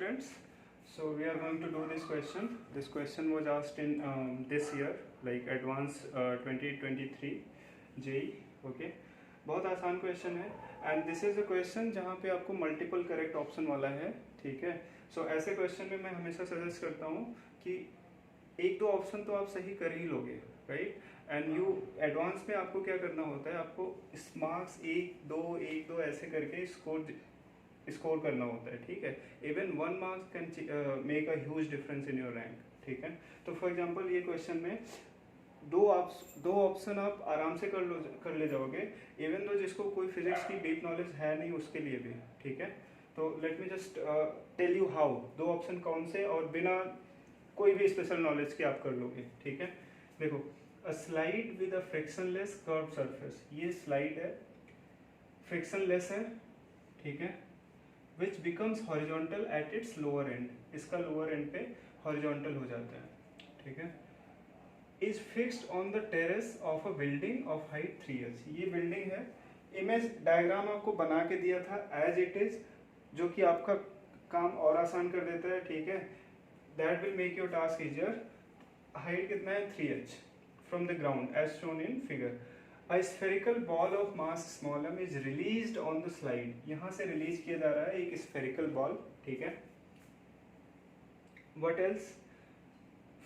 students. So we are going to do this question. This question was asked in this year, like advanced 2023 JEE. Okay, बहुत आसान question है and this is a question जहाँ पे आपको multiple correct option वाला है. ठीक है, सो ऐसे क्वेश्चन में मैं हमेशा सजेस्ट करता हूँ कि एक दो ऑप्शन तो आप सही कर ही लोगे, राइट. एंड यू एडवांस में आपको क्या करना होता है, आपको मार्क्स एक दो ऐसे करके स्कोर करना होता है. ठीक है, even 1 marks can make a huge difference in your rank. ठीक है, तो फॉर एग्जांपल ये क्वेश्चन में दो ऑप्शन आप आराम से कर ले जाओगे, इवन दो जिसको कोई फिजिक्स की डीप नॉलेज है नहीं उसके लिए भी. ठीक है, तो let me just tell you how. दो ऑप्शन कौन से और बिना कोई भी स्पेशल नॉलेज के आप कर लोगे. ठीक है, देखो, अ slide with a frictionless curve surface. ये स्लाइड है, फ्रिक्शनलेस है. ठीक है, which becomes horizontal at its lower and. इसका लोअर एंड पे हॉरिजॉन्टल हो जाता है. ठीक है, is fixed on the terrace of a building of height 3 years. ये बिल्डिंग है. इमेज डायग्राम आपको बना के दिया था एज इट इज, जो कि आपका काम और आसान कर देता है. ठीक है, that will make your task easier. Height कितना है, 3h from the ground as shown in figure. A spherical ball of mass small m is released on the slide. यहाँ से रिलीज किया जा रहा है एक स्फेरिकल बॉल. ठीक है, what else?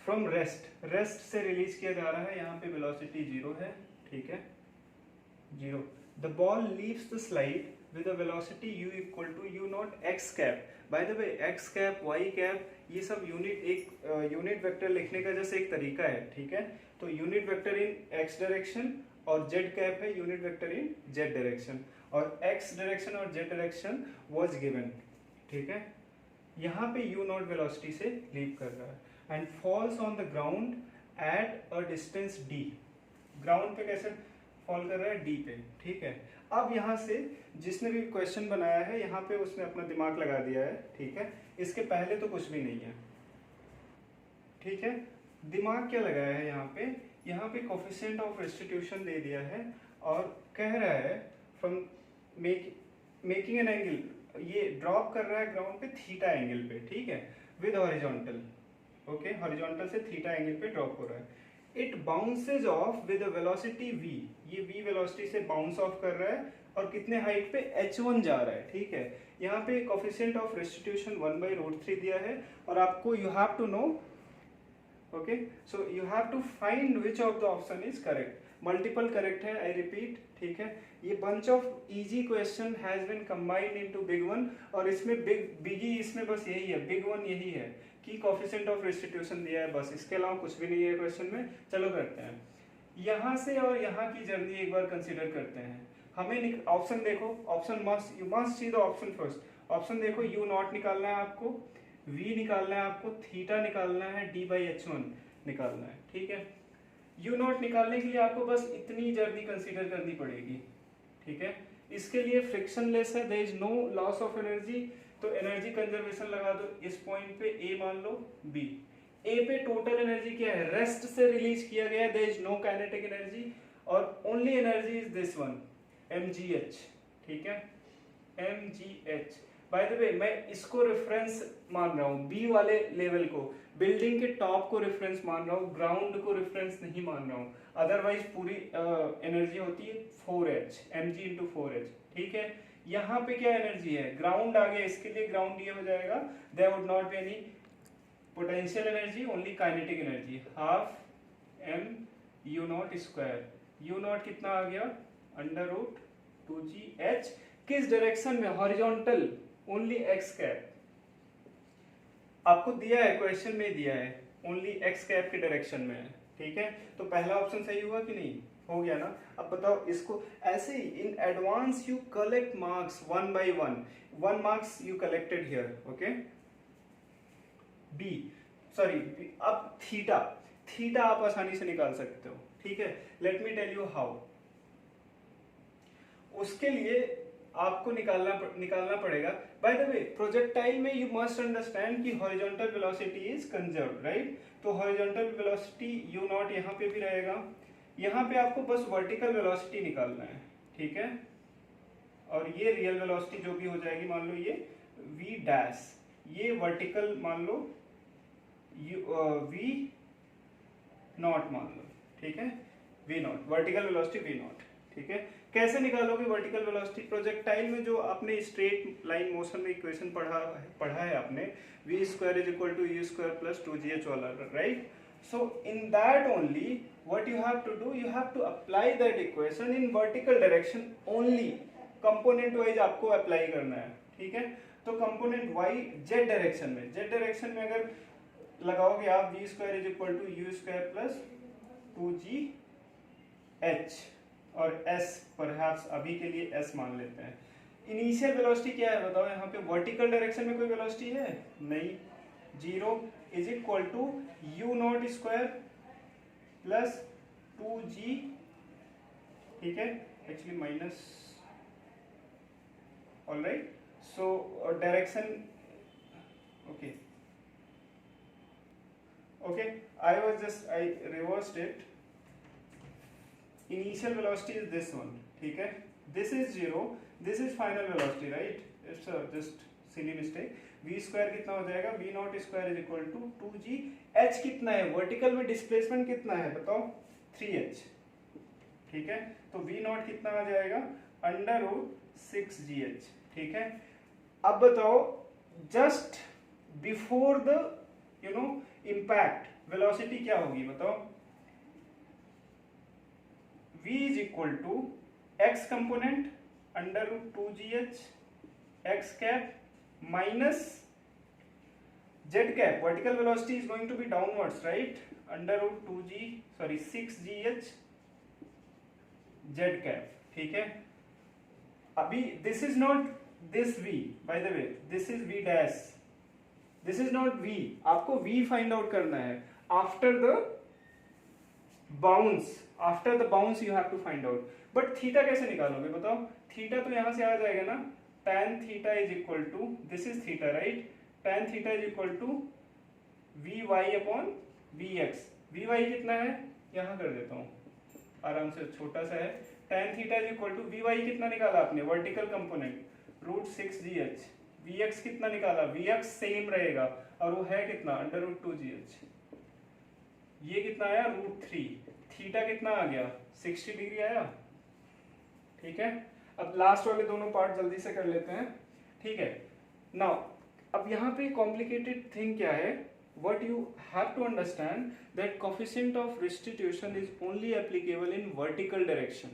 From रेस्ट से रिलीज किया जा रहा है. यहाँ पे वेलोसिटी 0 है. ठीक है, 0. The ball leaves the slide with a velocity u equal to u naught x cap. By the way, x cap, y cap, ये सब यूनिट वेक्टर लिखने का जैसे एक तरीका है. ठीक है, तो यूनिट वेक्टर इन x डायरेक्शन और z कैप है यूनिट वेक्टर इन z डायरेक्शन, और x डायरेक्शन और z डायरेक्शन वाज गिवन. ठीक है, यहाँ पे u नॉट वेलोसिटी से लीव कर रहा है and falls on the ground at a distance d. Ground पे कैसे फॉल कर रहा है, d पे. ठीक है, अब यहाँ से जिसने भी क्वेश्चन बनाया है यहाँ पे उसने अपना दिमाग लगा दिया है. ठीक है, इसके पहले तो कुछ भी नहीं है. ठीक है, दिमाग क्या लगाया है यहाँ पे कोफिशिएंट ऑफ रेस्टिट्यूशन दे दिया है और कह रहा है फ्रॉम मेकिंग एन एंगल. ये ड्रॉप कर रहा है ग्राउंड पे थीटा एंगल पे. ठीक है, विद हॉरिजॉन्टल. ओके, हॉरिजॉन्टल से थीटा एंगल पे ड्रॉप हो रहा है. It bounces of with velocity v. ये v वेलोसिटी से बाउंस ऑफ कर रहा है और कितने हाइट पे, h1 जा रहा है. ठीक है, यहाँ पे कोफिशिएंट ऑफ रेस्टिट्यूशन 1/√3 दिया है और आपको you have to know. Okay, so you have to find which of the option is correct. Multiple correct है, I repeat. ठीक है, ये bunch of easy question has been combined into big one, और इसमें बिगी इसमें बस यही है, big one यही है कि coefficient of restitution दिया है, बस इसके अलावा कुछ भी नहीं है क्वेश्चन में. चलो करते हैं, यहाँ से और यहाँ की जर्नी एक बार कंसिडर करते हैं. हमें ऑप्शन देखो, option you must see the option first. Option देखो, u नॉट निकालना है आपको, v निकालना है आपको, थीटा निकालना है, d/h1 निकालना है. ठीक है, u नॉट निकालने के लिए आपको बस इतनी जर्नी कंसीडर करनी पड़ेगी. ठीक है, इसके लिए फ्रिक्शनलेस है, there is no loss of energy, तो एनर्जी कंजर्वेशन लगा दो. इस पॉइंट पे a मान लो, b. a पे टोटल एनर्जी क्या है, रेस्ट से रिलीज किया गया है, there is no kinetic energy और only energy is this one, mgh. ठीक है, mgh. बाय द वे, मैं इसको रेफरेंस मान रहा हूँ, बी वाले लेवल को, बिल्डिंग के टॉप को रेफरेंस मान रहा हूँ, ग्राउंड को रेफरेंस नहीं मान रहा हूँ. अदरवाइज पूरी एनर्जी होती है 4h, mg into 4h. ठीक है, यहाँ पे क्या एनर्जी है, ग्राउंड आ गया, इसके लिए ग्राउंड ये हो जाएगा, there would not be any potential energy, only kinetic energy, half m u naught square. u naught कितना आ गया, √2gh. किस डायरेक्शन में, हॉरिजॉन्टल, ओनली x कैप. आपको दिया है, क्वेश्चन में दिया है ओनली x कैप के डायरेक्शन में है. ठीक है, तो पहला ऑप्शन सही हुआ कि नहीं, हो गया ना. अब बताओ इसको ऐसे ही in advance you collect marks 1 by 1. 1 marks you collected here. Okay, अब थीटा आप आसानी से निकाल सकते हो. ठीक है, let me tell you how. उसके लिए आपको निकालना पड़ेगा. बाय द वे, प्रोजेक्टाइल में यू मस्ट अंडरस्टैंड कि horizontal velocity is conserved, right. तो हॉरिजॉन्टल वेलोसिटी u नॉट यहाँ पे भी रहेगा. यहाँ पे आपको बस वर्टिकल वेलोसिटी निकालना है. ठीक है, और ये रियल वेलोसिटी जो भी हो जाएगी, मान लो ये v डैश, ये वर्टिकल मान लो वी नॉट मान लो, ठीक है, v naught, vertical velocity v naught, ठीक है। कैसे निकालोगे वर्टिकल वेलोसिटी? प्रोजेक्टाइल में जो आपने स्ट्रेट लाइन मोशन में इक्वेशन पढ़ा है आपने, v square is equal to u square plus 2gh वाला, right? So in that only what you have to do, you have to apply that equation in vertical direction only, component wise आपको apply करना है, ठीक है। तो component y z direction में, z direction में अगर लगाओगे आप v square is equal to u square plus 2gh और s परहैप्स अभी के लिए s मान लेते हैं। इनिशियल वेलोसिटी क्या है बताओ? यहाँ पे वर्टिकल डायरेक्शन में कोई वेलोसिटी है नहीं, 0 is equal to u naught square plus 2g, ठीक है, actually minus, alright. So direction, okay okay, I reversed it. Initial velocity is this one, ठीक है, this is 0, this is final velocity, right? It's just silly mistake. v square कितना हो जाएगा? v naught square is equal to 2g, h कितना है vertical में, displacement कितना है बताओ? 3h, ठीक है। तो v नॉट कितना आ जाएगा? अंडर रूट 6gh, ठीक है। अब बताओ just before the impact velocity क्या होगी बताओ? v is equal to x component under root 2gh x cap minus z cap, vertical velocity is going to be downwards, right? Under root 6gh z cap, ठीक है। अभी this is not this v, by the way this is v dash, this is not v, आपको v find out करना है after the bounce you have to find out. But theta कैसे निकालोगे बताओ? Theta तो यहां से आ जाएगा ना, tan theta is equal to, this is theta, right? tan theta is equal to vy upon vx। vy कितना है यहां कर देता हूं, आराम से, छोटा सा है। tan theta is equal to vy कितना निकाला आपने? Vertical component root 6gh। vx कितना निकाला? vx सेम रहेगा और वो है कितना? Under root 2gh। ये कितना आया? रूट 3। थीटा कितना आ गया? 60 डिग्री आया, ठीक है। अब लास्ट वाले दोनों पार्ट जल्दी से कर लेते हैं, ठीक है। नाउ अब यहाँ पे कॉम्प्लिकेटेड थिंग क्या है? what you have to understand that coefficient of restitution is only applicable in vertical direction,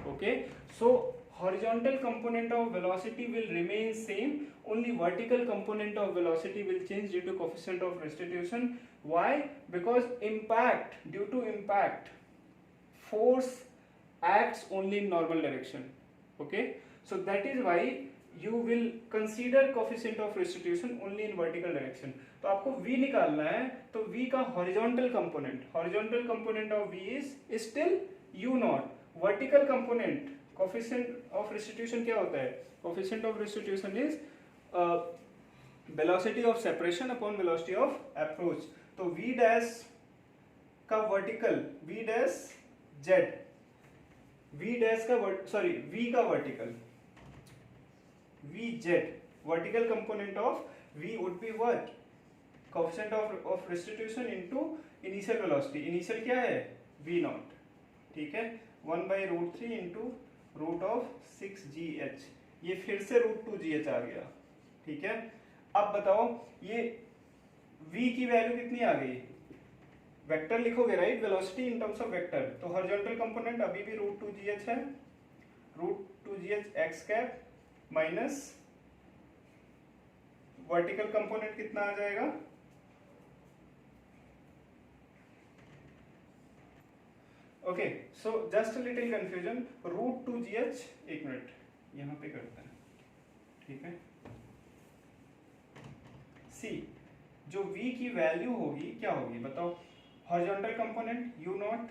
okay? So horizontal component of velocity will remain same, only vertical component of velocity will change due to coefficient of restitution. Why? Because impact, due to impact, force acts only in normal direction, okay? So that is why you will consider coefficient of restitution only in vertical direction. तो आपको v निकालना है, तो v का horizontal component of v is still u naught. Vertical component coefficient of restitution क्या होता है? Coefficient of restitution is velocity of separation upon velocity of approach. तो v dash का vertical, v dash z, v dash का v का vertical, vz, vertical component of v would be what? Coefficient of restitution into initial velocity. Initial क्या है? v naught, ठीक है, 1 by root 3 into root of 6gh। ये फिर से root 2gh आ गया, ठीक है। अब बताओ ये v की वैल्यू कितनी आ गई? वेक्टर लिखोगे, right? Velocity in terms of vector. तो हॉरिजॉन्टल कंपोनेंट अभी भी रूट 2gh है, root 2gh x cap minus vertical component कितना आ जाएगा? Okay, so just a little confusion, root 2gh, एक मिनट यहां पे करते हैं, ठीक है। सी, जो v की वैल्यू होगी क्या होगी बताओ? हॉरिजॉन्टल कंपोनेंट u नॉट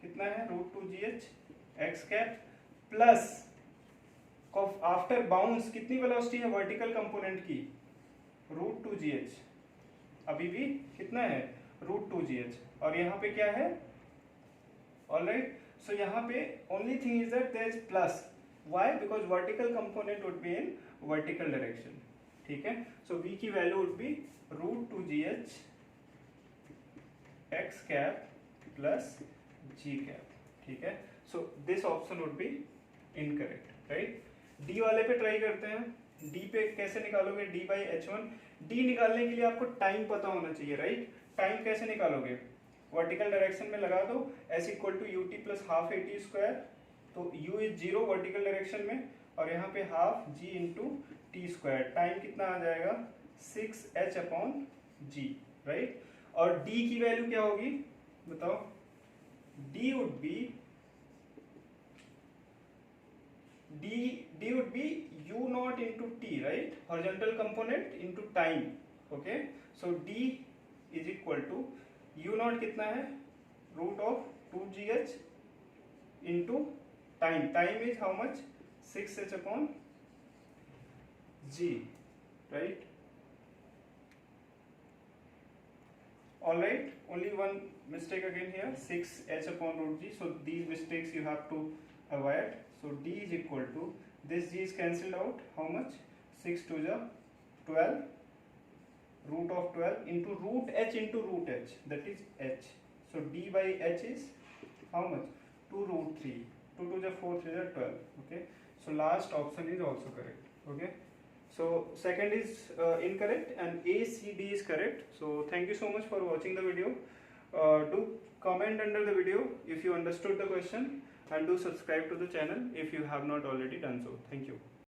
कितना है? Root 2gh x cap plus after bounce कितनी वेलोसिटी है वर्टिकल कंपोनेंट की? रूट 2gh, अभी भी कितना है? Root 2gh। और यहाँ पे क्या है? ऑलराइट, सो यहाँ पे only thing is that there is plus. Why? Because vertical component would be in vertical direction, ठीक है. So v की value would be √2gh x cap plus g cap. ठीक है. So this option would be incorrect, right? d वाले पे try करते हैं. d पे कैसे निकालोगे? d by h1. d निकालने के लिए आपको टाइम पता होना चाहिए, राइट? टाइम कैसे निकालोगे? वर्टिकल डायरेक्शन में लगा दो s equal to ut plus half a t square. तो u इज 0 वर्टिकल डायरेक्शन में और यहाँ पे half g into t square. Time कितना आ जाएगा? 6h upon g, right? और d की वैल्यू क्या होगी बताओ? d would be u naught into t, right? Horizontal component into time. Okay, so d is equal to u naught कितना है? Root of 2gh into time. Time is how much? 6h upon g, right? All right, only one mistake again here, 6h upon root g. So these mistakes you have to avoid. So d is equal to, this g is cancelled out, how much? 6 to the 12, root of 12 into root h, that is h. So d by h is how much? 2 root 3, 2 to the 4, 3 is 12. Okay, so last option is also correct. Okay, so second is incorrect and A, C, D is correct. So thank you so much for watching the video. Do comment under the video if you understood the question, and do subscribe to the channel if you have not already done so. Thank you.